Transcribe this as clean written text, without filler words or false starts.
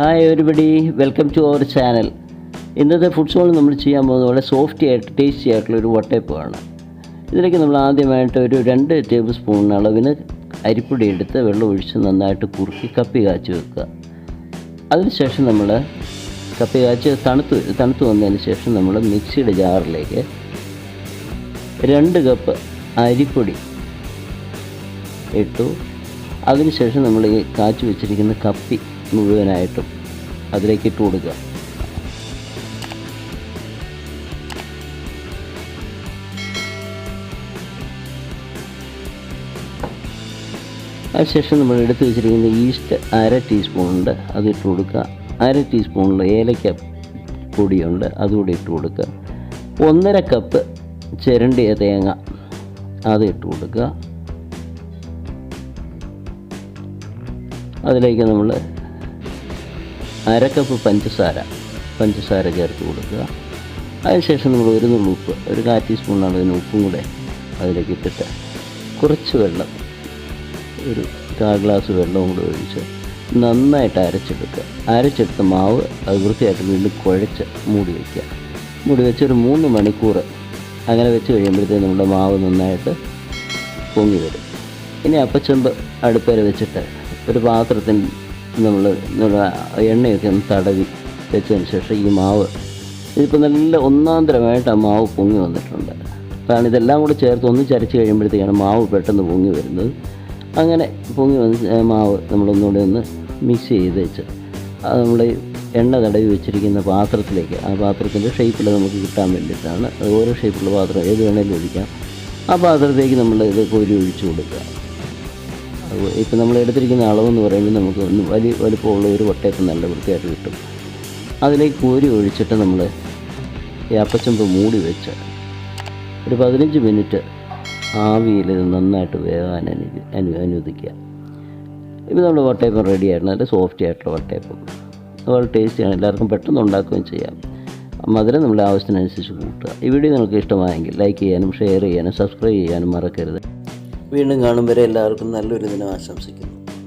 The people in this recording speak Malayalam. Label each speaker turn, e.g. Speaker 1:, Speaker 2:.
Speaker 1: Hi everybody, welcome to our channel. ഇന്നത്തെ ഫുഡ് സോൾ നമ്മൾ ചെയ്യാൻ പോകുന്നത് വളരെ സോഫ്റ്റി ആയിട്ട് ടേസ്റ്റി ആയിട്ടുള്ളൊരു വട്ടയപ്പമാണ്. ഇതിലേക്ക് നമ്മൾ ആദ്യമായിട്ട് ഒരു 2 ടേബിൾ സ്പൂൺ അളവിന് അരിപ്പൊടി എടുത്ത് വെള്ളം ഒഴിച്ച് നന്നായിട്ട് കുറുക്കി കപ്പി കാച്ചി വെക്കുക. അതിനുശേഷം നമ്മൾ കപ്പി കാച്ചി തണുത്ത് വന്നതിന് ശേഷം നമ്മൾ മിക്സിയുടെ ജാറിലേക്ക് 2 കപ്പ് അരിപ്പൊടി ഇട്ടു. അതിനുശേഷം നമ്മൾ ഈ കാച്ചി വെച്ചിരിക്കുന്ന കപ്പി മുഴുവനായിട്ടും അതിലേക്ക് ഇട്ട് കൊടുക്കുക. അതിനുശേഷം നമ്മൾ എടുത്ത് വെച്ചിരിക്കുന്ന ഈസ്റ്റ് 1/2 ടീസ്പൂണുണ്ട്, അത് ഇട്ട് കൊടുക്കുക. 1/2 ടീസ്പൂണിൽ ഏലക്ക പൊടിയുണ്ട്, അതുകൂടി ഇട്ട് കൊടുക്കുക. 1.5 കപ്പ് ചിരണ്ടിയ തേങ്ങ അത് ഇട്ട് കൊടുക്കുക. അതിലേക്ക് നമ്മൾ 1/2 കപ്പ് പഞ്ചസാര ചേർത്ത് കൊടുക്കുക. അതിനുശേഷം നമ്മൾ ഒരു നുള്ളു ഉപ്പ്, ഒരു 1/4 ടീസ്പൂൺ അളവിന് ഉപ്പും കൂടെ അതിലേക്ക് ഇട്ടിട്ട് കുറച്ച് വെള്ളം, ഒരു 1/4 ഗ്ലാസ് വെള്ളവും കൂടെ ഒഴിച്ച് നന്നായിട്ട് അരച്ചെടുത്ത മാവ് അത് വൃത്തിയായിട്ട് വീണ്ടും കുഴച്ച് മൂടി വെച്ച് ഒരു 3 മണിക്കൂർ അങ്ങനെ വെച്ച് കഴിയുമ്പോഴത്തേക്കും നമ്മുടെ മാവ് നന്നായിട്ട് പൊങ്ങി വരും. ഇനി അപ്പച്ചെമ്പ് അടുപ്പേൽ വെച്ചിട്ട് ഒരു പാത്രത്തിൽ നമ്മൾ എണ്ണയൊക്കെ ഒന്ന് തടവി വെച്ചതിന് ശേഷം ഈ മാവ് ഇതിപ്പോൾ നല്ല ഒന്നാന്തരമായിട്ട് ആ മാവ് പൊങ്ങി വന്നിട്ടുണ്ട്. കാരണം ഇതെല്ലാം കൂടെ ചേർത്ത് ഒന്ന് ചരച്ച് കഴിയുമ്പോഴത്തേക്കാണ് മാവ് പെട്ടെന്ന് പൊങ്ങി വരുന്നത്. അങ്ങനെ പൊങ്ങി വന്ന് മാവ് നമ്മളൊന്നുകൂടെ ഒന്ന് മിക്സ് ചെയ്ത് വെച്ച് അത് നമ്മൾ എണ്ണ തടവി വെച്ചിരിക്കുന്ന പാത്രത്തിലേക്ക്, ആ പാത്രത്തിൻ്റെ ഷേപ്പിൽ നമുക്ക് കിട്ടാൻ വേണ്ടിയിട്ടാണ്. അത് ഓരോ ഷേപ്പുള്ള പാത്രം ഏത് വേണേലും ഒഴിക്കാം. ആ പാത്രത്തേക്ക് നമ്മൾ ഇത് കോരി ഒഴിച്ചു കൊടുക്കുക. ഇപ്പം നമ്മൾ എടുത്തിരിക്കുന്ന അളവെന്ന് പറയുമ്പോൾ നമുക്ക് വലുപ്പമുള്ള ഒരു വട്ടയപ്പം നല്ല വൃത്തിയായിട്ട് കിട്ടും. അതിലേക്ക് കോരി ഒഴിച്ചിട്ട് നമ്മൾ ഈ അപ്പച്ചെമ്പ് മൂടി വെച്ച് ഒരു 15 മിനിറ്റ് ആവിയിൽ നന്നായിട്ട് വേകാൻ അനുവദിക്കുക. ഇപ്പോൾ നമ്മുടെ വട്ടയപ്പം റെഡിയായിരുന്നു. നല്ല സോഫ്റ്റി ആയിട്ടുള്ള വട്ടയപ്പം, വളരെ ടേസ്റ്റിയാണ്. എല്ലാവർക്കും പെട്ടെന്ന് ഉണ്ടാക്കുകയും ചെയ്യാം. മധുരം നമ്മുടെ ആവശ്യത്തിനനുസരിച്ച് കൂട്ടുക. ഈ വീഡിയോ നിങ്ങൾക്ക് ഇഷ്ടമായെങ്കിൽ ലൈക്ക് ചെയ്യാനും ഷെയർ ചെയ്യാനും സബ്സ്ക്രൈബ് ചെയ്യാനും മറക്കരുത്. വീണ്ടും കാണും വരെ എല്ലാവർക്കും നല്ലൊരു ദിനം ആശംസിക്കുന്നു.